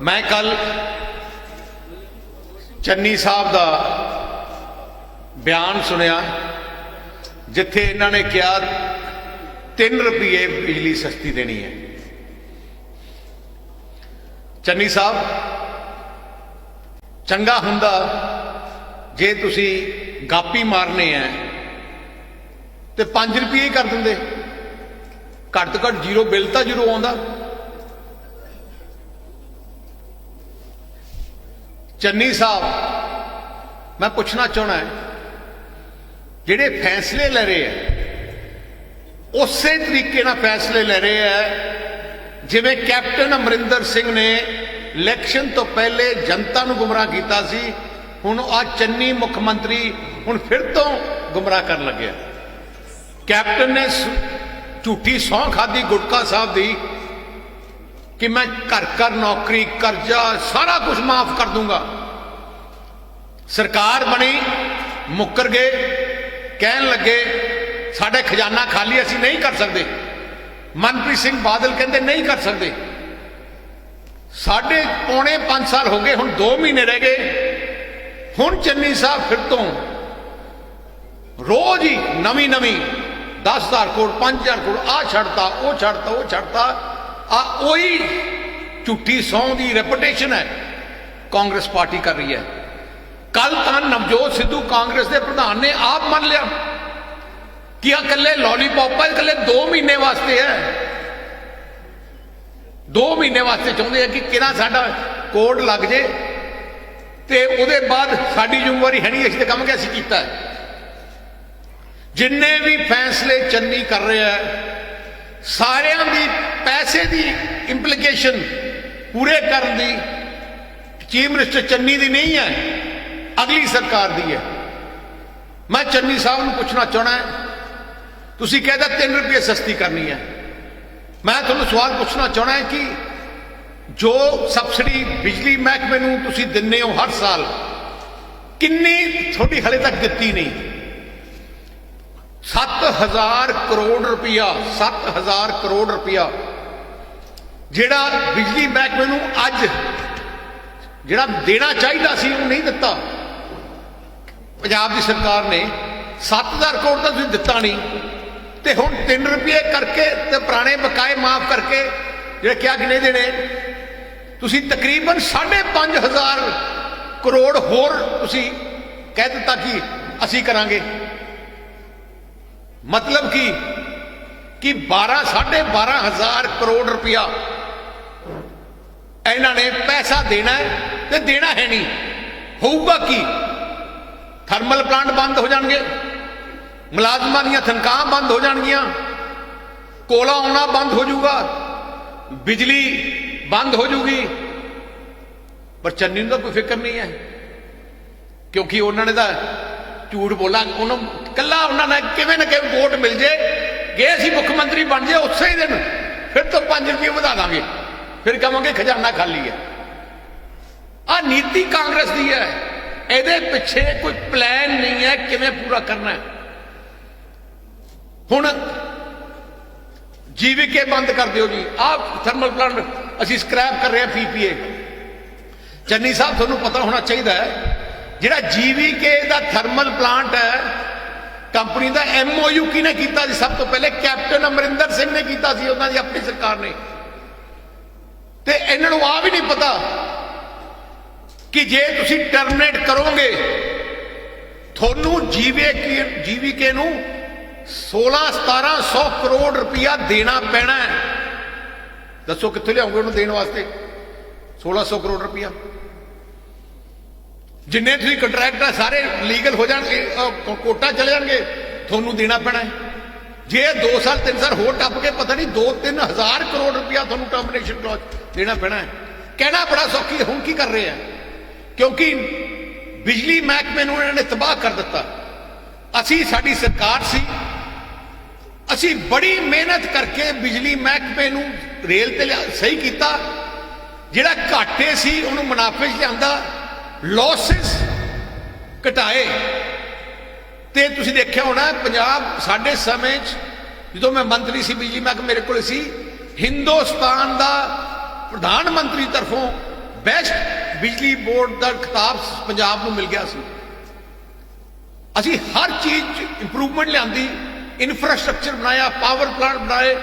मैं कल चन्नी साहब का बयान सुनिया जिथे इन्होंने कहा 3 रुपये बिजली सस्ती देनी है। चन्नी साहब चंगा हुंदा जे तुसी गापी मारने हैं तो 5 रुपये ही कर देंगे, घट तो घट जीरो बिल तो जरूर आता। चन्नी साहब मैं पूछना चाहना है जिहड़े फैसले ले रहे हैं उस तरीके ना फैसले ले रहे हैं जिवें कैप्टन अमरिंदर सिंह ने इलैक्शन तो पहले जनता नूं गुमराह कीता सी, हुण आ चन्नी मुख्यमंत्री हुण फिर तो गुमराह कर लगे। कैप्टन ने झूठी सौं खाधी गुटका साहब दी कि मैं घर घर नौकरी कर्जा सारा कुछ माफ कर दूंगा। सरकार बनी मुकर गए, कहन लगे साडे खजाना खाली असीं नहीं कर सकते। मनप्रीत सिंह बादल कहते नहीं कर सकते। साढ़े पौने 5 साल हो गए, हुण 2 महीने रह गए। हुण चन्नी साहब फिर तो रोज ही नवी 10,000 करोड़ 5,000 करोड़ आ छड़ता वो छड़ता वो छड़ता। वही झूठी सौं की रेपुटेशन है कांग्रेस पार्टी कर रही है। कल तो नवजोत सिद्धू कांग्रेस के प्रधान ने आप मान लिया कि कल्ले लॉलीपॉप है, कल्ले 2 महीने वास्ते है। 2 महीने वास्ते चाहते हैं कि किना साडा कोड लग जाए तो उसके बाद साड़ी जिम्मेवारी है नहीं, असं काम कैसे किया है। जिन्ने भी फैसले चन्नी कर रहे हैं सारिया की पैसे की इंप्लीकेशन पूरे करने की चीफ मिनिस्टर चन्नी की नहीं है, अगली सरकार की है। मैं चन्नी साहब को पूछना चाहना है, तुसी कहता 3 रुपये सस्ती करनी है। मैं तुहानू सवाल पूछना चाहना है कि जो सबसिडी बिजली महकमे नूं तुसी दिन्ने हो हर साल किन्नी थोड़ी हले तक दिती नहीं। 7,000 करोड़ रुपया 7,000 करोड़ रुपया जिहड़ा बिजली महकमे नूं अज जिहड़ा देना चाहिए सी वो नहीं दिता। पंजाब की सरकार ने 7,000 करोड़ तो तुसीं दिता नहीं तो हुण 3 रुपये करके तो पुराने बकाए माफ करके जिहड़े क्या कि नहीं देने तुसीं तकरीबन 5,500 करोड़ होर तुसीं कह दिता कि असीं करांगे। मतलब कि 12,500 करोड़ रुपया इन्हों ने पैसा देना है तो देना है नहीं। होगा कि थर्मल प्लांट बंद हो जाएंगे, मुलाजमान दी तनख्वाह बंद हो जाएगियां, कोला आना बंद हो जाऊगा, बिजली बंद हो जाऊगी। पर चन्नी का कोई फिक्र नहीं है क्योंकि उन्होंने तो झूठ बोला। उन्होंने कला उन्होंने किवें ना किवें वोट मिल जाए गए असीं मुख्यमंत्री बन जाए उस ही दिन फिर तो 5 रुपये बढ़ा देंगे, फिर कहेंगे खजाना खाली है। आ नीति कांग्रेस की है, ਇਹਦੇ ਪਿੱਛੇ कोई प्लान नहीं है किवें पूरा करना है। हुण जीवीके बंद कर दियो जी, आप थर्मल प्लांट असीं स्क्रैप कर रहे हैं PPA। चन्नी साहब तुहानूं पता होना चाहिए है जिहड़ा जीवीके का थर्मल प्लांट है कंपनी का MOU किने कीता सी? सब तो पहले कैप्टन अमरिंदर सिंह ने कीता सी, उन्हां दी अपनी सरकार ने। ते इन्हां नूं आ भी नहीं पता कि जे तुसी टर्मिनेट करोगे थोनू जीवीके नूं 16-1700 करोड़ रुपया देना पैना है। दसो कित्थों लियाओगे उन्होंने देने वास्ते 1600 करोड़ रुपया? जिन्ने तुसी कंट्रैक्ट है सारे लीगल हो जाएंगे, कोटा चले जाएंगे, थोनू देना पैना है। जे 2 साल 3 साल होर टप के पता नहीं 2-3 हज़ार करोड़ रुपया थोनू टर्मिनेशन क्लॉज देना पैना है। कहना बड़ा सौखी है, हुण की कर रहे हैं क्योंकि बिजली महकमे नूं इन्होंने तबाह कर दिता। असी साडी सरकार सी, असी बड़ी मेहनत करके बिजली महकमे नूं रेल ते सही किया, जिहड़ा घाटे सी उहनूं मुनाफे च लिआंदा, लॉसिस घटाए। ते तुसीं देखिया होना पंजाब साडे समय जो मैं मंत्री सी बिजली महकमे मेरे को सी, हिंदुस्तान का प्रधानमंत्री तरफों ਬੈਸਟ ਬਿਜਲੀ ਬੋਰਡ ਦਾ ਖਿਤਾਬ ਪੰਜਾਬ ਨੂੰ ਮਿਲ ਗਿਆ ਸੀ। ਅਸੀਂ ਹਰ ਚੀਜ਼ 'ਚ ਇੰਪਰੂਵਮੈਂਟ ਲਿਆਂਦੀ, ਇਨਫਰਾਸਟ੍ਰਕਚਰ ਬਣਾਇਆ, ਪਾਵਰ ਪਲਾਂਟ ਬਣਾਏ,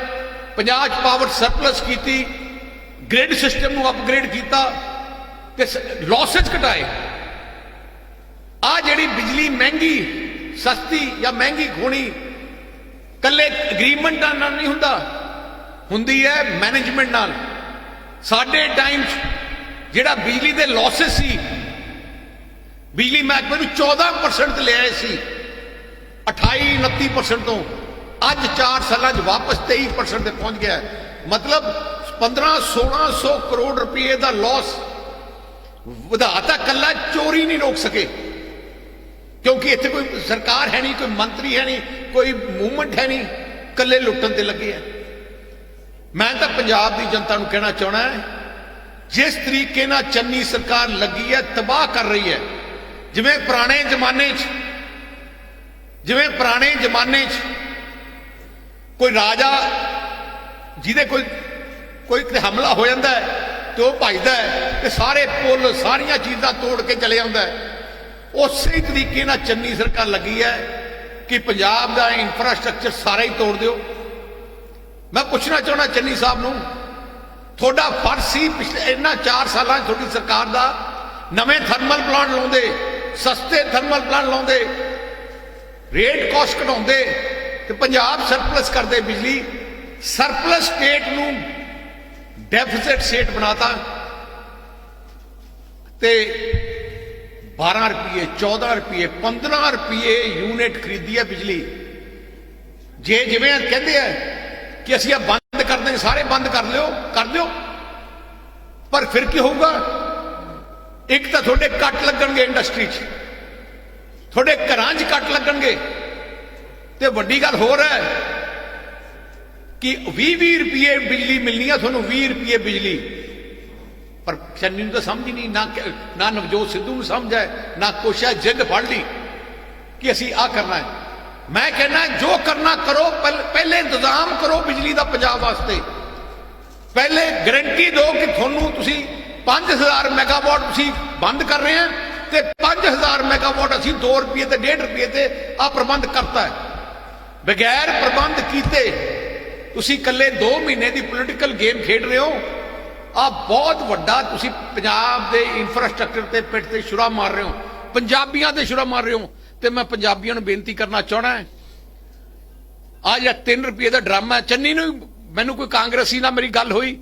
ਪੰਜਾਬ 'ਚ ਪਾਵਰ ਸਰਪਲਸ ਕੀਤੀ, ਗ੍ਰਿਡ ਸਿਸਟਮ ਨੂੰ ਅਪਗ੍ਰੇਡ ਕੀਤਾ ਤੇ ਲਾਸਸ ਘਟਾਏ। ਆ ਜਿਹੜੀ ਬਿਜਲੀ ਮਹਿੰਗੀ ਸਸਤੀ ਜਾਂ ਮਹਿੰਗੀ ਹੋਣੀ ਕੱਲੇ ਐਗਰੀਮੈਂਟ ਨਾਲ ਨਹੀਂ ਹੁੰਦੀ ਹੈ ਮੈਨੇਜਮੈਂਟ ਨਾਲ। ਸਾਡੇ ਟਾਈਮ 'ਚ ਜਿਹੜਾ ਬਿਜਲੀ ਦੇ ਲਾਸਸ ਸੀ, ਬਿਜਲੀ ਮਹਿਕਮੇ ਨੂੰ 14% ਤੇ ਲਿਆਏ ਸੀ 28-29% ਤੋਂ, ਅੱਜ 4 ਸਾਲਾਂ 'ਚ ਵਾਪਸ 23% ਤੇ ਪਹੁੰਚ ਗਿਆ। ਮਤਲਬ 1500-1600 ਕਰੋੜ ਰੁਪਏ ਦਾ ਲਾਸ ਵਧਾਤਾ। ਕੱਲਾ ਚੋਰੀ ਨਹੀਂ ਰੋਕ ਸਕੇ ਕਿਉਂਕਿ ਇੱਥੇ ਕੋਈ ਸਰਕਾਰ ਹੈ ਨਹੀਂ, ਕੋਈ ਮੰਤਰੀ ਹੈ ਨਹੀਂ, ਕੋਈ ਮੂਵਮੈਂਟ ਹੈ ਨਹੀਂ, ਕੱਲੇ ਲੁੱਟਣ ਤੇ ਲੱਗੇ ਆ। ਮੈਂ ਤਾਂ ਪੰਜਾਬ ਦੀ ਜਨਤਾ ਨੂੰ ਕਹਿਣਾ ਚਾਹਣਾ ਹੈ, ਜਿਸ ਤਰੀਕੇ ਨਾਲ ਚੰਨੀ ਸਰਕਾਰ ਲੱਗੀ ਹੈ ਤਬਾਹ ਕਰ ਰਹੀ ਹੈ। ਜਿਵੇਂ ਪੁਰਾਣੇ ਜ਼ਮਾਨੇ 'ਚ ਕੋਈ ਰਾਜਾ ਜਿਹਦੇ ਕੋਈ ਹਮਲਾ ਹੋ ਜਾਂਦਾ ਹੈ ਤੇ ਉਹ ਭੱਜਦਾ ਹੈ ਤੇ ਸਾਰੇ ਪੁੱਲ ਸਾਰੀਆਂ ਚੀਜ਼ਾਂ ਤੋੜ ਕੇ ਚਲੇ ਆਉਂਦਾ ਹੈ। ਉਸੇ ਤਰੀਕੇ ਨਾਲ ਚੰਨੀ ਸਰਕਾਰ ਲੱਗੀ ਹੈ ਕਿ ਪੰਜਾਬ ਦਾ ਇਨਫਰਾਸਟ੍ਰਕਚਰ ਸਾਰਾ ਹੀ ਤੋੜ ਦਿਓ। ਮੈਂ ਪੁੱਛਣਾ ਚਾਹੁੰਦਾ ਚੰਨੀ ਸਾਹਿਬ ਨੂੰ, ਤੁਹਾਡਾ ਫਰਜ਼ ਸੀ ਪਿਛਲੇ ਇਹਨਾਂ 4 ਸਾਲਾਂ 'ਚ ਤੁਹਾਡੀ ਸਰਕਾਰ ਦਾ ਨਵੇਂ ਥਰਮਲ ਪਲਾਂਟ ਲਾਉਂਦੇ, ਸਸਤੇ ਥਰਮਲ ਪਲਾਂਟ ਲਾਉਂਦੇ, ਰੇਟ ਕਾਸਟ ਘਟਾਉਂਦੇ ਤੇ ਪੰਜਾਬ ਸਰਪਲਸ ਕਰਦੇ। ਬਿਜਲੀ ਸਰਪਲਸ ਸਟੇਟ ਨੂੰ ਡੈਫਿਸਿਟ ਸਟੇਟ ਬਣਾਤਾ ਤੇ 12 ਰੁਪਏ 14 ਰੁਪਏ 15 ਰੁਪਏ ਯੂਨਿਟ ਖਰੀਦੀ ਹੈ ਬਿਜਲੀ। ਜੇ ਜਿਵੇਂ ਕਹਿੰਦੇ ਆ ਕਿ ਅਸੀਂ ਇਹ ਬੰਦ ਕਰ ਦੇਂਗੇ, ਸਾਰੇ ਬੰਦ ਕਰ ਦਿਓ, ਪਰ ਫਿਰ ਕੀ ਹੋਊਗਾ? ਇੱਕ ਤਾਂ ਤੁਹਾਡੇ ਕੱਟ ਲੱਗਣਗੇ ਇੰਡਸਟਰੀ 'ਚ, ਤੁਹਾਡੇ ਘਰਾਂ 'ਚ ਕੱਟ ਲੱਗਣਗੇ ਤੇ ਵੱਡੀ ਗੱਲ ਹੋਰ ਹੈ ਕਿ 20 ਰੁਪਏ ਬਿਜਲੀ ਮਿਲਣੀ ਹੈ ਤੁਹਾਨੂੰ, 20 ਰੁਪਏ ਬਿਜਲੀ। ਪਰ ਚੰਨੀ ਨੂੰ ਤਾਂ ਸਮਝ ਹੀ ਨਹੀਂ, ਨਾ ਨਵਜੋਤ ਸਿੱਧੂ ਨੂੰ ਸਮਝ ਹੈ, ਨਾ ਕੋਸ਼ਿਸ਼ ਜਿੱਦ ਫੜ ਲਈ ਕਿ ਅਸੀਂ ਆਹ ਕਰਨਾ ਹੈ। ਮੈਂ ਕਹਿੰਦਾ ਜੋ ਕਰਨਾ ਕਰੋ, ਪਹਿਲੇ ਇੰਤਜ਼ਾਮ ਕਰੋ ਬਿਜਲੀ ਦਾ ਪੰਜਾਬ ਵਾਸਤੇ। ਪਹਿਲੇ ਗਰੰਟੀ ਦਿਓ ਕਿ ਤੁਹਾਨੂੰ ਤੁਸੀਂ 5000 ਮੈਗਾਵਾਟ ਤੁਸੀਂ ਬੰਦ ਕਰ ਰਹੇ हैं ਤੇ 5000 ਮੈਗਾਵਾਟ ਅਸੀਂ 2 ਰੁਪਏ ਤੇ 1.5 ਰੁਪਏ ਤੇ ਆ ਪ੍ਰਬੰਧ ਕਰਤਾ ਹੈ। ਬਗੈਰ ਪ੍ਰਬੰਧ ਕੀਤੇ ਤੁਸੀਂ ਇਕੱਲੇ 2 ਮਹੀਨੇ ਦੀ ਪੋਲੀਟੀਕਲ ਗੇਮ ਖੇਡ ਰਹੇ ਹੋ। ਆ ਬਹੁਤ ਵੱਡਾ ਤੁਸੀਂ ਪੰਜਾਬ ਦੇ ਇਨਫਰਾਸਟ੍ਰਕਚਰ ਤੇ ਪਿੱਠ ਤੇ ਛੁਰਾ ਮਾਰ ਰਹੇ ਹੋ, ਪੰਜਾਬੀਆਂ ਦੇ ਛੁਰਾ ਮਾਰ ਰਹੇ ਹੋ। ਤੇ ਮੈਂ ਪੰਜਾਬੀਆਂ ਨੂੰ ਬੇਨਤੀ ਕਰਨਾ ਚਾਹਣਾ ਹੈ, ਆ ਜਿਹੜਾ 3 ਰੁਪਏ ਦਾ ਡਰਾਮਾ ਹੈ, ਚੰਨੀ ਨੂੰ ਮੈਨੂੰ ਕੋਈ ਕਾਂਗਰਸੀ ਨਾਲ ਮੇਰੀ ਗੱਲ ਹੋਈ,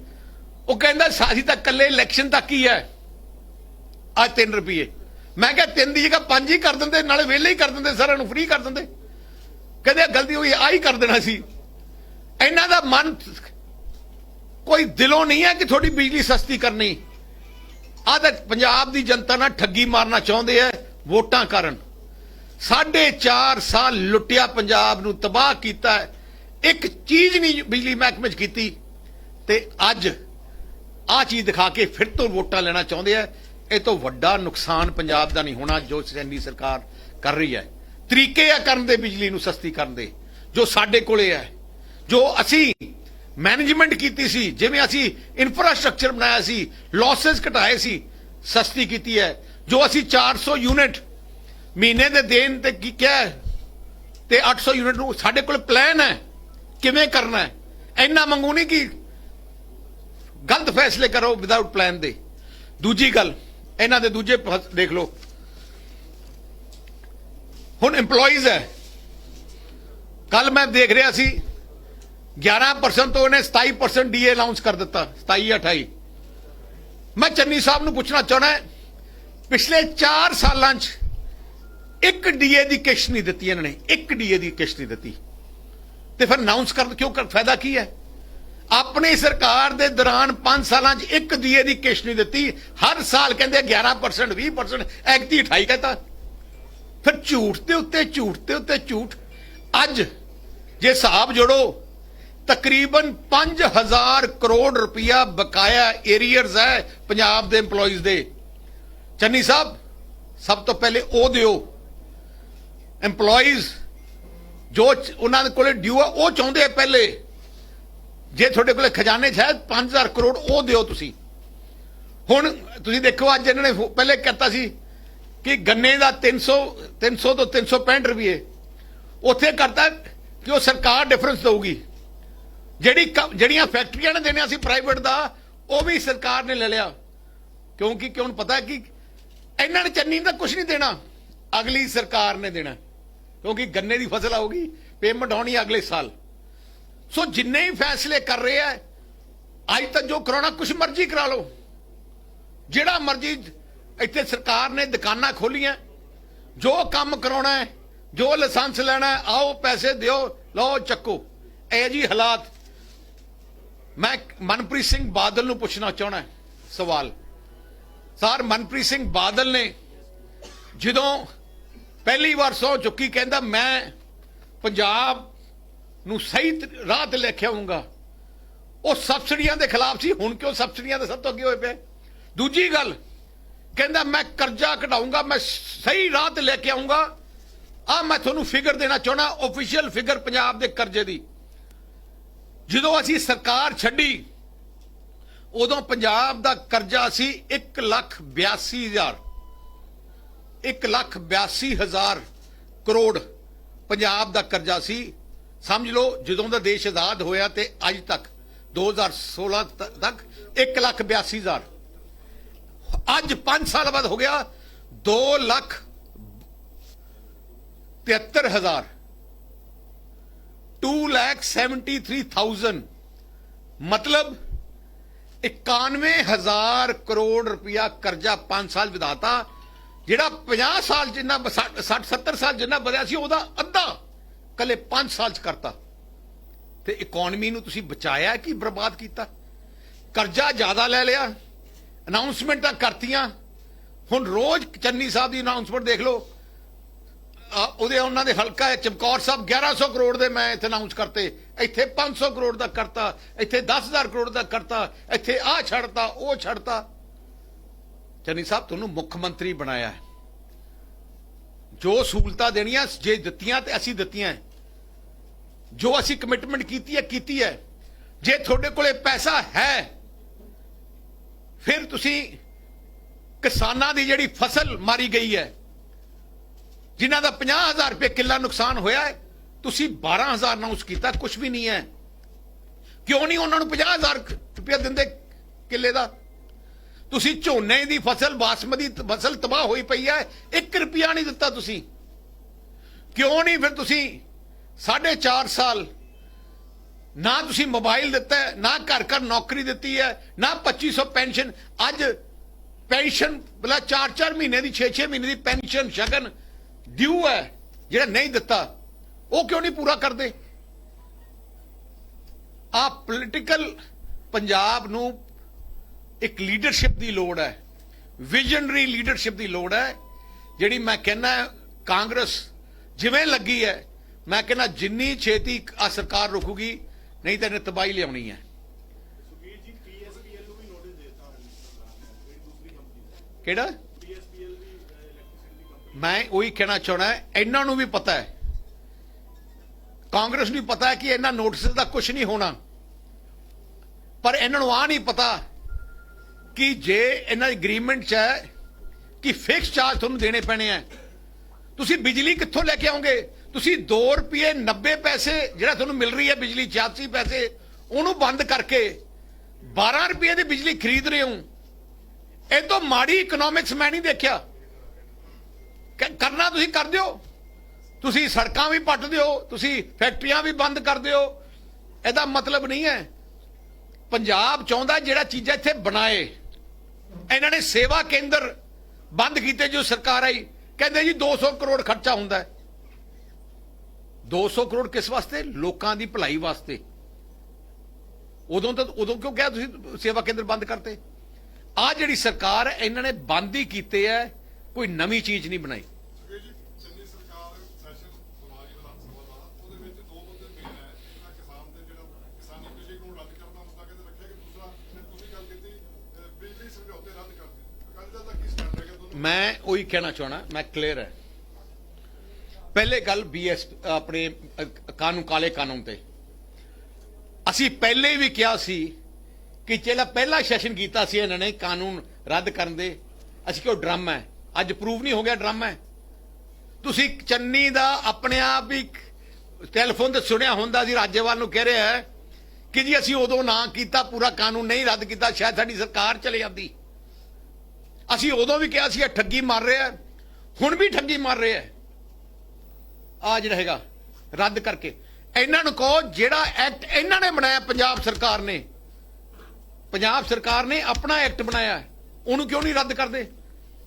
ਉਹ ਕਹਿੰਦਾ ਅਸੀਂ ਤਾਂ ਇਕੱਲੇ ਇਲੈਕਸ਼ਨ ਤੱਕ ਹੀ ਹੈ ਅੱਜ 3 ਰੁਪਏ। ਮੈਂ ਕਿਹਾ 3 ਦੀ ਜਗ੍ਹਾ 5 ਹੀ ਕਰ ਦਿੰਦੇ, ਨਾਲੇ ਵਿਹਲੇ ਹੀ ਕਰ ਦਿੰਦੇ, ਸਾਰਿਆਂ ਨੂੰ ਫ੍ਰੀ ਕਰ ਦਿੰਦੇ। ਕਹਿੰਦੇ ਗਲਤੀ ਹੋਈ, ਆਹੀ ਕਰ ਦੇਣਾ ਸੀ। ਇਹਨਾਂ ਦਾ ਮਨ ਕੋਈ ਦਿਲੋਂ ਨਹੀਂ ਹੈ ਕਿ ਥੋੜੀ ਬਿਜਲੀ ਸਸਤੀ ਕਰਨੀ। ਆਹ ਤਾਂ ਪੰਜਾਬ ਦੀ ਜਨਤਾ ਨਾਲ ਠੱਗੀ ਮਾਰਨਾ ਚਾਹੁੰਦੇ ਆ ਵੋਟਾਂ ਕਾਰਨ। 4.5 ਸਾਲ ਲੁੱਟਿਆ ਪੰਜਾਬ ਨੂੰ, ਤਬਾਹ ਕੀਤਾ। ਇੱਕ ਚੀਜ਼ ਨਹੀਂ ਬਿਜਲੀ ਮਹਿਕਮੇ 'ਚ ਕੀਤੀ ਤੇ ਅੱਜ ਆਹ ਚੀਜ਼ ਦਿਖਾ ਕੇ ਫਿਰ ਤੋਂ ਵੋਟਾਂ ਲੈਣਾ ਚਾਹੁੰਦੇ ਆ। ਇਹ ਤੋਂ ਵੱਡਾ ਨੁਕਸਾਨ ਪੰਜਾਬ ਦਾ ਨਹੀਂ ਹੋਣਾ ਜੋ ਚੰਨੀ ਸਰਕਾਰ ਕਰ ਰਹੀ ਹੈ। ਤਰੀਕੇ ਆ ਕਰਨ ਦੇ ਬਿਜਲੀ ਨੂੰ ਸਸਤੀ ਕਰਨ ਦੇ, ਜੋ ਸਾਡੇ ਕੋਲੇ ਹੈ, ਜੋ ਅਸੀਂ ਮੈਨੇਜਮੈਂਟ ਕੀਤੀ ਸੀ, ਜਿਵੇਂ ਅਸੀਂ ਇਨਫਰਾਸਟ੍ਰਕਚਰ ਬਣਾਇਆ ਸੀ, ਲਾਸਸ ਘਟਾਏ ਸੀ, ਸਸਤੀ ਕੀਤੀ ਹੈ। ਜੋ ਅਸੀਂ 400 ਯੂਨਿਟ ਮਹੀਨੇ ਦੇ ਦੇਣ ਤੇ ਕੀ ਕਿਹਾ ਤੇ 800 ਯੂਨਿਟ ਨੂੰ ਸਾਡੇ ਕੋਲ ਪਲਾਨ ਹੈ ਕਿਵੇਂ ਕਰਨਾ ਹੈ। ਇੰਨਾ ਮੰਗੂ ਨਹੀਂ ਕਿ ਗਲਤ ਫੈਸਲੇ ਕਰੋ ਵਿਦਆਊਟ ਪਲਾਨ ਦੇ। ਦੂਜੀ ਗੱਲ, ਇਹਨਾਂ ਦੇ ਦੂਜੇ ਦੇਖ ਲਓ, ਹੁਣ EMPLOYEES ਹੈ। ਕੱਲ ਮੈਂ ਦੇਖ ਰਿਹਾ ਸੀ 11% ਤੋਂ ਉਹਨੇ 27% DA ਅਨਾਉਂਸ ਕਰ ਦਿੱਤਾ, 27-28। ਮੈਂ ਚੰਨੀ ਸਾਹਿਬ ਨੂੰ ਪੁੱਛਣਾ ਚਾਹਣਾ, ਪਿਛਲੇ 4 ਸਾਲਾਂ 'ਚ ਇੱਕ DA ਦੀ ਕਿਸ਼ਤ ਨਹੀਂ ਦਿੱਤੀ ਇਹਨਾਂ ਨੇ, ਇੱਕ DA ਦੀ ਕਿਸ਼ਤ ਨਹੀਂ ਦਿੱਤੀ ਤੇ ਫਿਰ ਅਨਾਉਂਸ ਕਰਨ ਕਿਉਂ? ਫਾਇਦਾ ਕੀ ਹੈ? ਆਪਣੀ ਸਰਕਾਰ ਦੇ ਦੌਰਾਨ 5 ਸਾਲਾਂ 'ਚ ਇੱਕ DA ਦੀ ਕਿਸ਼ਤ ਨਹੀਂ ਦਿੱਤੀ। ਹਰ ਸਾਲ ਕਹਿੰਦੇ 11%, 20%, ਐਗਤੀ 28 ਕਹਤਾ। ਫਿਰ ਝੂਠ ਦੇ ਉੱਤੇ ਝੂਠ ਦੇ ਉੱਤੇ ਝੂਠ। ਅੱਜ ਜੇ ਹਿਸਾਬ ਜੋੜੋ ਤਕਰੀਬਨ 5000 ਕਰੋੜ ਰੁਪਇਆ ਬਕਾਇਆ ਏਰੀਅਰਸ ਹੈ ਪੰਜਾਬ ਦੇ EMPLOYEES ਦੇ। ਚੰਨੀ ਸਾਹਿਬ ਸਭ ਤੋਂ ਪਹਿਲੇ ਉਹ ਦਿਓ। EMPLOYEES ਜੋ ਉਹਨਾਂ ਦੇ ਕੋਲੇ ਡਿਊ ਆ ਉਹ ਚਾਹੁੰਦੇ ਆ ਪਹਿਲੇ। ਜੇ ਤੁਹਾਡੇ ਕੋਲੇ ਖਜ਼ਾਨੇ 'ਚ ਹੈ 5000 ਕਰੋੜ ਉਹ ਦਿਓ ਤੁਸੀਂ। ਹੁਣ ਤੁਸੀਂ ਦੇਖੋ ਅੱਜ ਇਹਨਾਂ ਨੇ ਪਹਿਲੇ ਕਰਤਾ ਸੀ ਕਿ ਗੰਨੇ ਦਾ 300 ਤੋਂ 365 ਰੁਪਏ, ਉੱਥੇ ਕਰਤਾ ਕਿ ਉਹ ਸਰਕਾਰ ਡਿਫਰੈਂਸ ਦੇਊਗੀ। ਜਿਹੜੀਆਂ ਫੈਕਟਰੀਆਂ ਨੇ ਦੇਣੀਆਂ ਸੀ ਪ੍ਰਾਈਵੇਟ ਦਾ, ਉਹ ਵੀ ਸਰਕਾਰ ਨੇ ਲੈ ਲਿਆ, ਕਿਉਂਕਿ ਹੁਣ ਪਤਾ ਕਿ ਇਹਨਾਂ ਨੇ ਚੰਨੀ ਦਾ ਕੁਝ ਨਹੀਂ ਦੇਣਾ, ਅਗਲੀ ਸਰਕਾਰ ਨੇ ਦੇਣਾ, ਕਿਉਂਕਿ ਗੰਨੇ ਦੀ ਫਸਲ ਆਊਗੀ, ਪੇਮੈਂਟ ਹੋਣੀ ਅਗਲੇ ਸਾਲ। ਸੋ ਜਿੰਨੇ ਹੀ ਫੈਸਲੇ ਕਰ ਰਹੇ ਆ ਅੱਜ ਤੱਕ ਜੋ ਕਰਾਉਣਾ ਕੁਝ ਮਰਜ਼ੀ ਕਰਾ ਲਓ, ਜਿਹੜਾ ਮਰਜ਼ੀ ਇੱਥੇ ਸਰਕਾਰ ਨੇ ਦੁਕਾਨਾਂ ਖੋਲੀਆਂ, ਜੋ ਕੰਮ ਕਰਾਉਣਾ ਹੈ, ਜੋ ਲਾਇਸੈਂਸ ਲੈਣਾ ਹੈ, ਆਓ ਪੈਸੇ ਦਿਓ, ਲਓ ਚੱਕੋ। ਇਹ ਜੀ ਹਾਲਾਤ। ਮੈਂ ਮਨਪ੍ਰੀਤ ਸਿੰਘ ਬਾਦਲ ਨੂੰ ਪੁੱਛਣਾ ਚਾਹਣਾ ਸਵਾਲ। ਸਰ, ਮਨਪ੍ਰੀਤ ਸਿੰਘ ਬਾਦਲ ਨੇ ਜਦੋਂ ਪਹਿਲੀ ਵਾਰ ਸਹੁੰ ਚੁੱਕੀ, ਕਹਿੰਦਾ ਮੈਂ ਪੰਜਾਬ ਨੂੰ ਸਹੀ ਰਾਹ ਤੇ ਲੈ ਕੇ ਆਉਂਗਾ, ਉਹ ਸਬਸਿਡੀਆਂ ਦੇ ਖਿਲਾਫ ਸੀ। ਹੁਣ ਕਿਉਂ ਸਬਸਿਡੀਆਂ ਦੇ ਸਭ ਤੋਂ ਅੱਗੇ ਹੋਏ ਪਏ? ਦੂਜੀ ਗੱਲ ਕਹਿੰਦਾ ਮੈਂ ਕਰਜ਼ਾ ਘਟਾਊਂਗਾ, ਮੈਂ ਸਹੀ ਰਾਹ ਤੇ ਲੈ ਕੇ ਆਉਂਗਾ। ਆ ਮੈਂ ਤੁਹਾਨੂੰ ਫਿਗਰ ਦੇਣਾ ਚਾਹਣਾ, ਆਫੀਸ਼ੀਅਲ ਫਿਗਰ ਪੰਜਾਬ ਦੇ ਕਰਜ਼ੇ ਦੀ। ਜਦੋਂ ਅਸੀਂ ਸਰਕਾਰ ਛੱਡੀ ਉਦੋਂ ਪੰਜਾਬ ਦਾ ਕਰਜ਼ਾ ਸੀ 1,82,000 ਕਰੋੜ ਪੰਜਾਬ ਦਾ ਕਰਜ਼ਾ ਸੀ। ਸਮਝ ਲਓ ਜਦੋਂ ਦਾ ਦੇਸ਼ ਆਜ਼ਾਦ ਹੋਇਆ ਤੇ ਅੱਜ ਤੱਕ 2016 ਤੱਕ 1,82,000। ਅੱਜ 5 ਸਾਲ ਬਾਅਦ ਹੋ ਗਿਆ 2,73,000, 2,73,000, मतलब 91,000 ਕਰੋੜ ਰੁਪਇਆ ਕਰਜ਼ਾ 5 ਸਾਲ ਵਧਾਤਾ। ਜਿਹੜਾ 50 ਸਾਲ ਜਿੰਨਾ 60-70 ਸਾਲ ਜਿੰਨਾ ਵਧਿਆ ਸੀ ਉਹਦਾ ਅੱਧਾ ਕੱਲੇ 5 ਸਾਲ ਚ ਕਰਤਾ। ਤੇ ਇਕਨੋਮੀ ਨੂੰ ਤੁਸੀਂ ਬਚਾਇਆ ਕਿ ਬਰਬਾਦ ਕੀਤਾ? ਕਰਜ਼ਾ ਜ਼ਿਆਦਾ ਲੈ ਲਿਆ, ਅਨਾਉਂਸਮੈਂਟਾਂ ਕਰਤੀਆਂ। ਹੁਣ ਰੋਜ਼ ਚੰਨੀ ਸਾਹਿਬ ਦੀ ਅਨਾਉਂਸਮੈਂਟ ਦੇਖ ਲਓ, ਉਹਨਾਂ ਦੇ ਹਲਕਾ ਚਮਕੌਰ ਸਾਹਿਬ 1100 ਕਰੋੜ ਦੇ ਮੈਂ ਇੱਥੇ ਅਨਾਉਂਸ ਕਰਤੇ, ਇੱਥੇ 500 ਕਰੋੜ ਦਾ ਕਰਤਾ, ਇੱਥੇ 10,000 ਕਰੋੜ ਦਾ ਕਰਤਾ, ਇੱਥੇ ਆਹ ਛੱਡਤਾ, ਉਹ ਛੱਡਤਾ। ਚੰਨੀ ਸਾਹਿਬ ਤੁਹਾਨੂੰ ਮੁੱਖ ਮੰਤਰੀ ਬਣਾਇਆ, ਜੋ ਸਹੂਲਤਾਂ ਦੇਣੀਆਂ ਜੇ ਦਿੱਤੀਆਂ ਤੇ ਅਸੀਂ ਦਿੱਤੀਆਂ, ਜੋ ਅਸੀਂ ਕਮਿਟਮੈਂਟ ਕੀਤੀ ਹੈ। ਜੇ ਤੁਹਾਡੇ ਕੋਲੇ ਪੈਸਾ ਹੈ ਫਿਰ ਤੁਸੀਂ ਕਿਸਾਨਾਂ ਦੀ ਜਿਹੜੀ ਫਸਲ ਮਾਰੀ ਗਈ ਹੈ, ਜਿਨ੍ਹਾਂ ਦਾ 50,000 ਰੁਪਏ ਕਿੱਲਾ ਨੁਕਸਾਨ ਹੋਇਆ ਹੈ, ਤੁਸੀਂ 12,000 ਅਨਾਉਂਸ ਕੀਤਾ, ਕੁਝ ਵੀ ਨਹੀਂ ਹੈ। ਕਿਉਂ ਨਹੀਂ ਉਹਨਾਂ ਨੂੰ 50,000 ਰੁਪਏ ਦਿੰਦੇ ਕਿੱਲੇ ਦਾ? ਤੁਸੀਂ ਝੋਨੇ ਦੀ ਫਸਲ, ਬਾਸਮਤੀ ਫਸਲ ਤਬਾਹ ਹੋਈ ਪਈ ਹੈ, 1 ਰੁਪਿਆ ਨਹੀਂ ਦਿੱਤਾ ਤੁਸੀਂ। ਕਿਉਂ ਨਹੀਂ ਫਿਰ ਤੁਸੀਂ 4.5 ਸਾਲ ਨਾ ਤੁਸੀਂ ਮੋਬਾਈਲ ਦਿੱਤਾ, ਨਾ ਘਰ ਘਰ ਨੌਕਰੀ ਦਿੱਤੀ ਹੈ, ਨਾ 2500 ਪੈਨਸ਼ਨ। ਅੱਜ ਪੈਨਸ਼ਨ ਬਲਾ 4-4 ਮਹੀਨੇ ਦੀ, 6-6 ਮਹੀਨੇ ਦੀ ਪੈਨਸ਼ਨ ਸ਼ਗਨ ਡਿਊ ਹੈ, ਜਿਹੜਾ ਨਹੀਂ ਦਿੱਤਾ ਉਹ ਕਿਉਂ ਨਹੀਂ ਪੂਰਾ ਕਰਦੇ? ਆ ਪੋਲੀਟੀਕਲ ਪੰਜਾਬ ਨੂੰ ਇੱਕ ਲੀਡਰਸ਼ਿਪ ਦੀ ਲੋੜ ਹੈ, ਵਿਜ਼ਨਰੀ ਲੀਡਰਸ਼ਿਪ ਦੀ ਲੋੜ ਹੈ, ਜਿਹੜੀ ਮੈਂ ਕਹਿੰਦਾ ਕਾਂਗਰਸ ਜਿਵੇਂ ਲੱਗੀ ਹੈ, ਮੈਂ ਕਹਿੰਦਾ ਜਿੰਨੀ ਛੇਤੀ ਆ ਸਰਕਾਰ ਰੁਕੂਗੀ, ਨਹੀਂ ਤਾਂ ਇਹਨੇ ਤਬਾਹੀ ਲਿਆਉਣੀ ਹੈ। ਕਿਹੜਾ? ਮੈਂ ਉਹੀ ਕਹਿਣਾ ਚਾਹਣਾ, ਇਹਨਾਂ ਨੂੰ ਵੀ ਪਤਾ ਹੈ, ਕਾਂਗਰਸ ਨੂੰ ਪਤਾ ਹੈ ਕਿ ਇਹਨਾਂ ਨੋਟਿਸ ਦਾ ਕੁਝ ਨਹੀਂ ਹੋਣਾ, ਪਰ ਇਹਨਾਂ ਨੂੰ ਆ ਨਹੀਂ ਪਤਾ ਕਿ ਜੇ ਇਹਨਾਂ ਦੀ ਐਗਰੀਮੈਂਟ ਚ ਹੈ ਕਿ ਫਿਕਸ ਚਾਰਜ ਤੁਹਾਨੂੰ ਦੇਣੇ ਪੈਣੇ ਆ। ਤੁਸੀਂ ਬਿਜਲੀ ਕਿੱਥੋਂ ਲੈ ਕੇ ਆਓਗੇ? ਤੁਸੀਂ 2 ਰੁਪਏ 90 ਪੈਸੇ ਜਿਹੜਾ ਤੁਹਾਨੂੰ ਮਿਲ ਰਹੀ ਹੈ ਬਿਜਲੀ 86 ਪੈਸੇ, ਉਹਨੂੰ ਬੰਦ ਕਰਕੇ 12 ਰੁਪਏ ਦੀ ਬਿਜਲੀ ਖਰੀਦ ਰਹੇ ਹੋ। ਇਹ ਤੋਂ ਮਾੜੀ ਇਕਨੋਮਿਕਸ ਮੈਂ ਨਹੀਂ ਦੇਖਿਆ। ਕਰਨਾ ਤੁਸੀਂ ਕਰ ਦਿਓ, ਤੁਸੀਂ ਸੜਕਾਂ ਵੀ ਪੱਟ ਦਿਓ, ਤੁਸੀਂ ਫੈਕਟਰੀਆਂ ਵੀ ਬੰਦ ਕਰ ਦਿਓ, ਇਹਦਾ ਮਤਲਬ ਨਹੀਂ ਹੈ। ਪੰਜਾਬ ਚਾਹੁੰਦਾ ਜਿਹੜਾ ਚੀਜ਼ਾਂ ਇੱਥੇ ਬਣਾਏ। ਇਹਨਾਂ ਨੇ ਸੇਵਾ ਕੇਂਦਰ ਬੰਦ ਕੀਤੇ ਜੋ ਸਰਕਾਰ ਆਈ, ਕਹਿੰਦੇ ਜੀ 200 ਕਰੋੜ ਖਰਚਾ ਹੁੰਦਾ ਹੈ। 200 ਕਰੋੜ ਕਿਸ ਵਾਸਤੇ? ਲੋਕਾਂ ਦੀ ਭਲਾਈ ਵਾਸਤੇ। ਉਦੋਂ ਕਿਉਂ ਕਿਹਾ ਤੁਸੀਂ ਸੇਵਾ ਕੇਂਦਰ ਬੰਦ ਕਰਤੇ? ਆ ਜਿਹੜੀ ਸਰਕਾਰ ਹੈ ਇਹਨਾਂ ਨੇ ਬੰਦ ਹੀ ਕੀਤੇ ਹੈ, ਕੋਈ ਨਵੀਂ ਚੀਜ਼ ਨਹੀਂ ਬਣਾਈ। मैं वही कहना चाहना, मैं क्लियर है। पहले गल BS अपने कानून काले कानून ते असी पहले भी कहा सी ਕਿ ਜਿਹੜਾ ਪਹਿਲਾ ਸੈਸ਼ਨ ਕੀਤਾ ਸੀ ਇਹਨਾਂ ਨੇ ਕਾਨੂੰਨ ਰੱਦ ਕਰਨ ਦੇ, ਅਸੀਂ ਕਿਉਂ ਡਰਾਮਾ ਹੈ, ਅੱਜ ਪ੍ਰੂਵ ਨਹੀਂ ਹੋ ਗਿਆ ਡਰਾਮਾ ਹੈ। ਤੁਸੀਂ ਚੰਨੀ ਦਾ ਆਪਣੇ ਆਪ ਹੀ ਟੈਲੀਫੋਨ ਤੇ ਸੁਣਿਆ ਹੁੰਦਾ ਸੀ, ਰਾਜੇਵਾਲ ਨੂੰ ਕਹਿ ਰਿਹਾ ਹੈ ਕਿ ਜੀ ਅਸੀਂ ਉਦੋਂ ਨਾ ਕੀਤਾ, ਪੂਰਾ ਕਾਨੂੰਨ ਨਹੀਂ ਰੱਦ ਕੀਤਾ, ਸ਼ਾਇਦ ਸਾਡੀ ਸਰਕਾਰ ਚਲੇ ਜਾਂਦੀ। ਅਸੀਂ ਉਦੋਂ ਵੀ ਕਿਹਾ ਸੀ ਇਹ ਠੱਗੀ ਮਾਰ ਰਿਹਾ, ਹੁਣ ਵੀ ਠੱਗੀ ਮਾਰ ਰਿਹਾ। ਆ ਜਿਹੜਾ ਹੈਗਾ ਰੱਦ ਕਰਕੇ ਇਹਨਾਂ ਨੂੰ ਕਹੋ, ਜਿਹੜਾ ਐਕਟ ਇਹਨਾਂ ਨੇ ਬਣਾਇਆ, ਪੰਜਾਬ ਸਰਕਾਰ ਨੇ ਆਪਣਾ ਐਕਟ ਬਣਾਇਆ, ਉਹਨੂੰ ਕਿਉਂ ਨਹੀਂ ਰੱਦ ਕਰਦੇ?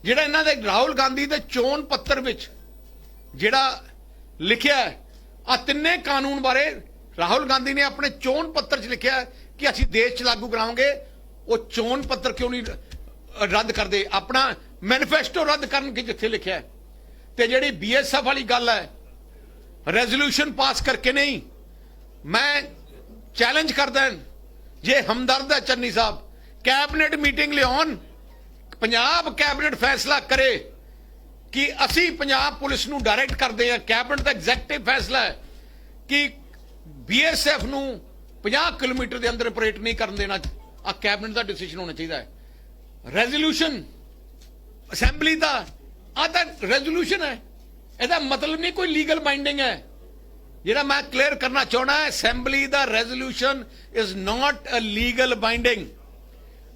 ਜਿਹੜਾ ਇਹਨਾਂ ਦੇ ਰਾਹੁਲ ਗਾਂਧੀ ਦੇ ਚੋਣ ਪੱਤਰ ਵਿੱਚ ਜਿਹੜਾ ਲਿਖਿਆ ਆ ਤਿੰਨੇ ਕਾਨੂੰਨ ਬਾਰੇ, ਰਾਹੁਲ ਗਾਂਧੀ ਨੇ ਆਪਣੇ ਚੋਣ ਪੱਤਰ 'ਚ ਲਿਖਿਆ ਕਿ ਅਸੀਂ ਦੇਸ਼ 'ਚ ਲਾਗੂ ਕਰਾਵਾਂਗੇ, ਉਹ ਚੋਣ ਪੱਤਰ ਕਿਉਂ ਨਹੀਂ ਰੱਦ ਕਰਦੇ? ਆਪਣਾ ਮੈਨੀਫੈਸਟੋ ਰੱਦ ਕਰਨ ਕਿ ਜਿੱਥੇ ਲਿਖਿਆ। ਤੇ ਜਿਹੜੀ BSF ਵਾਲੀ ਗੱਲ ਹੈ, ਰੈਜ਼ੋਲੂਸ਼ਨ ਪਾਸ ਕਰਕੇ ਨਹੀਂ, ਮੈਂ ਚੈਲੰਜ ਕਰਦਾ, ਜੇ ਹਮਦਰਦ ਹੈ ਚੰਨੀ ਸਾਹਿਬ, ਕੈਬਨਿਟ ਮੀਟਿੰਗ ਲਿਆਉਣ, ਪੰਜਾਬ ਕੈਬਨਿਟ ਫੈਸਲਾ ਕਰੇ ਕਿ ਅਸੀਂ ਪੰਜਾਬ ਪੁਲਿਸ ਨੂੰ ਡਾਇਰੈਕਟ ਕਰਦੇ ਹਾਂ, ਕੈਬਨਿਟ ਦਾ ਐਗਜ਼ੈਕਟਿਵ ਫੈਸਲਾ ਹੈ ਕਿ BSF ਨੂੰ 50 ਕਿਲੋਮੀਟਰ ਦੇ ਅੰਦਰ ਆਪਰੇਟ ਨਹੀਂ ਕਰਨ ਦੇਣਾ। ਆ ਕੈਬਨਿਟ ਦਾ ਡਿਸੀਜਨ ਹੋਣਾ ਚਾਹੀਦਾ ਹੈ। ਰੈਜ਼ੋਲੂਸ਼ਨ ਅਸੈਂਬਲੀ ਦਾ ਆ ਤਾਂ ਰੈਜ਼ੋਲੂਸ਼ਨ ਹੈ, ਇਹਦਾ ਮਤਲਬ ਨਹੀਂ ਕੋਈ ਲੀਗਲ ਬਾਈਂਡਿੰਗ ਹੈ। ਜਿਹੜਾ ਮੈਂ ਕਲੀਅਰ ਕਰਨਾ ਚਾਹਣਾ ਹੈ, ਅਸੈਂਬਲੀ ਦਾ resolution is not a legal binding.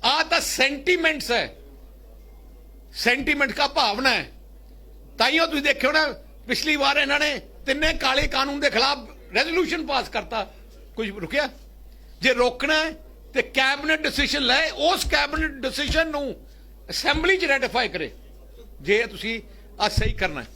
ਆ ਤਾਂ ਸੈਂਟੀਮੈਂਟਸ ਹੈ, सेंटीमेंट का भावना है। ताइयों तुम देखो ना, पिछली बार इन्होंने तिन्ने काले कानून के खिलाफ रेजोल्यूशन पास करता, कुछ रुकिया? जे रोकना है तो कैबिनेट डिसीजन ले, उस कैबिनेट डिसीजन नू असैंबली च रेटिफाई करे, जे तुसी आ सही करना है।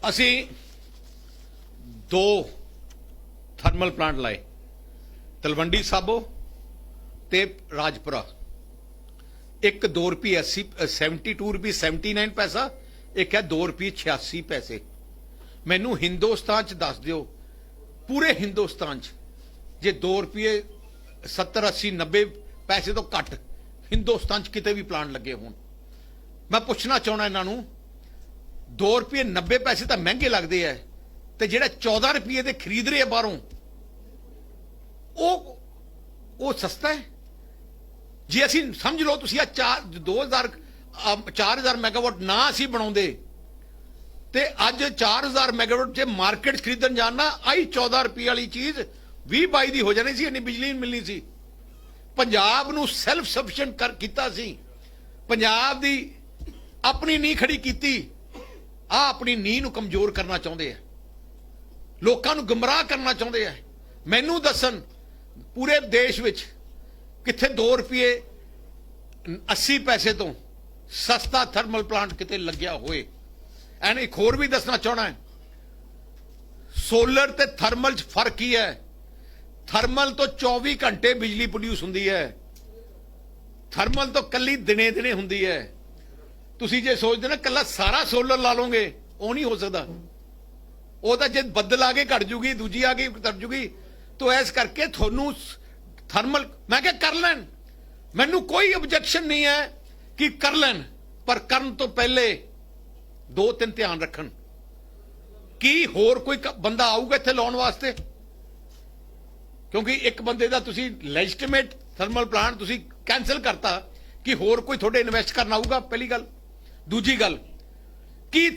असी 2 थर्मल प्लांट लाए, तलवंडी साबो ते राजपुरा। एक ₹2 ₹72 पैसा, एक है ₹2.86। मैनू हिंदुस्तान च दस दियो, पूरे हिंदुस्तान च जे ₹70 तो घट हिंदुस्तान च किते भी प्लांट लगे होण। मैं पूछना चाहना इन्हों, ₹2.90 तो महंगे लगते हैं, तो जो ₹14 के खरीद रहे बाहरों वो सस्ता है। जे असी समझ लो, 4000 मैगावाट ना असी बनाते तो अज 4000 मैगावाट जे मार्केट खरीदन जाना, आई ₹14 वाली चीज 20-22 की हो जानी सी, इन्नी बिजली मिलनी सी। पंजाब नूं सैल्फ सफिशिएंट कर कीता सी, पंजाब दी अपनी नींह खड़ी कीती। आ अपनी नींह नूं कमजोर करना चाहते हैं, लोगों को गुमराह करना चाहते हैं। मैनू दसन पूरे देश विच किथे ₹2.80 तो सस्ता थर्मल प्लांट किते लग्या होए। एंड एक होर भी दसना चाहना है, सोलर ते थर्मल च फर्क ही है। थर्मल तो 24 घंटे बिजली प्रोड्यूस होंदी है, थर्मल तो कली दिने दिने होंदी है। तुसी जे सोचते ना कला सारा सोलर ला लोगे, वो नहीं हो सकता। वो तो जे बदल आ गए घट जूगी, दूजी आ गई घट जूगी। तो इस करके थोनू थर्मल मैं क्या कर लैन, मैनू कोई ऑब्जेक्शन नहीं है कि कर लैन, पर करन तो पहले 2-3 ध्यान रखन कि होर कोई बंदा आऊगा इत्थे लाउण वास्ते, क्योंकि एक बंदे दा तुसी लेजिटिमेट थर्मल प्लांट तुसी कैंसल करता कि होर कोई थोड़े इन्वेस्ट करना आऊगा। पहली गल। दूजी गल कि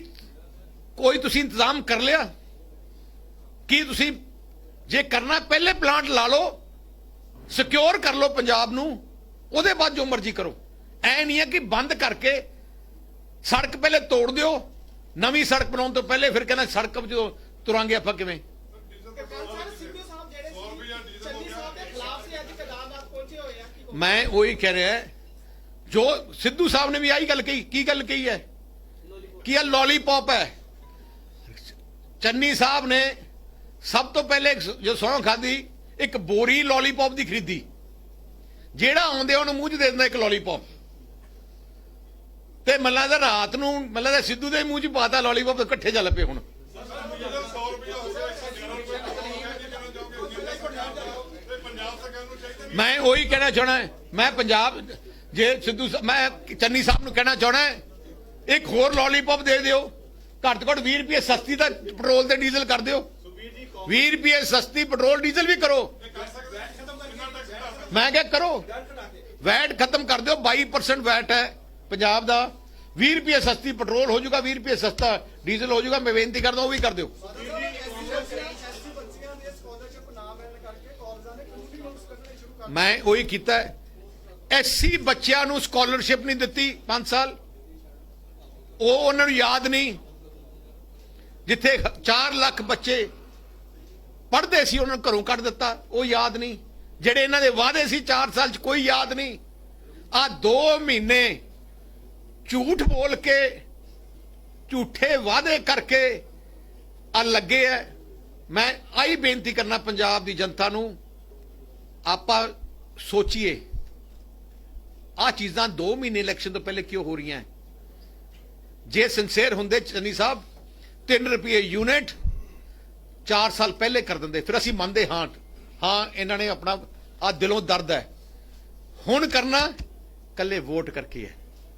कोई तुसी इंतजाम कर लिया कि तुसी जे करना पहले प्लांट ला लो, सिक्योर कर लो पंजाब नूं, उहदे बाद जो मर्जी करो। ऐ नहीं है कि बंद करके सड़क पहले तोड़ दियो, नवी सड़क बनाने तो पहले फिर कहना सड़क जो तुरांगे आपां किवें। मैं वही कह रहा है, जो सिद्धू साहब ने भी आई गल कही, की गल कही है कि यह लॉलीपॉप है। चन्नी साहब ने सब तो पहले जो सौं खाधी, एक बोरी लॉलीपॉप की खरीदी, जेड़ा आउंदे उन्होंने मूँह च दे दिंदा एक लॉलीपॉप। ते मतलब रात नूं मतलब सिद्धू दे मूँह च पाता लॉलीपॉप, इकट्ठे चल पे हुण। मैं वही कहना चाहना है, मैं पंजाब जे सिद्धू मैं चन्नी साहब नूं कहना चाहना है ਇੱਕ ਹੋਰ ਲੋਲੀਪੌਪ ਦੇ ਦਿਓ, ਘੱਟ ਤੋਂ ਘੱਟ 20 ਰੁਪਏ ਸਸਤੀ ਤਾਂ ਪੈਟਰੋਲ ਤੇ ਡੀਜ਼ਲ ਕਰ ਦਿਓ। 20 ਰੁਪਏ ਸਸਤੀ ਪੈਟਰੋਲ ਡੀਜ਼ਲ ਵੀ ਕਰੋ। ਮੈਂ ਕਿਹਾ ਕਰੋ, ਵੈਟ ਖਤਮ ਕਰ ਦਿਓ। 22% ਵੈਟ ਹੈ ਪੰਜਾਬ ਦਾ। 20 ਰੁਪਏ ਸਸਤੀ ਪੈਟਰੋਲ ਹੋ ਜਾਊਗਾ, 20 ਰੁਪਏ ਸਸਤਾ ਡੀਜ਼ਲ ਹੋ ਜਾਊਗਾ। ਮੈਂ ਬੇਨਤੀ ਕਰਦਾ ਉਹ ਵੀ ਕਰ ਦਿਓ। ਮੈਂ ਉਹੀ ਕੀਤਾ, ਐਸਸੀ ਬੱਚਿਆਂ ਨੂੰ ਸਕਾਲਰਸ਼ਿਪ ਨਹੀਂ ਦਿੱਤੀ 5 ਸਾਲ। ਉਹ ਉਹਨਾਂ ਨੂੰ ਯਾਦ ਨਹੀਂ, ਜਿੱਥੇ 4 ਲੱਖ ਬੱਚੇ ਪੜ੍ਹਦੇ ਸੀ ਉਹਨਾਂ ਨੂੰ ਘਰੋਂ ਕੱਢ ਦਿੱਤਾ, ਉਹ ਯਾਦ ਨਹੀਂ। ਜਿਹੜੇ ਇਹਨਾਂ ਦੇ ਵਾਅਦੇ ਸੀ 4 ਸਾਲ ਚ, ਕੋਈ ਯਾਦ ਨਹੀਂ। ਆ 2 ਮਹੀਨੇ ਝੂਠ ਬੋਲ ਕੇ, ਝੂਠੇ ਵਾਅਦੇ ਕਰਕੇ ਆ ਲੱਗੇ ਐ। ਮੈਂ ਆਹੀ ਬੇਨਤੀ ਕਰਨਾ ਪੰਜਾਬ ਦੀ ਜਨਤਾ ਨੂੰ, ਆਪਾਂ ਸੋਚੀਏ ਆ ਚੀਜ਼ਾਂ 2 ਮਹੀਨੇ ਇਲੈਕਸ਼ਨ ਤੋਂ ਪਹਿਲੇ ਕਿਉਂ ਹੋ ਰਹੀਆਂ। ਜੇ ਸਿੰਸੀਅਰ ਹੁੰਦੇ ਚੰਨੀ ਸਾਹਿਬ 3 ਰੁਪਏ ਯੂਨਿਟ 4 ਸਾਲ ਪਹਿਲੇ ਕਰ ਦਿੰਦੇ, ਫਿਰ ਅਸੀਂ ਮੰਨਦੇ ਹਾਂ ਇਹਨਾਂ ਨੇ ਆਪਣਾ ਆ ਦਿਲੋਂ ਦਰਦ ਹੈ। ਹੁਣ ਕਰਨਾ ਕੱਲੇ ਵੋਟ ਕਰਕੇ ਹੈ।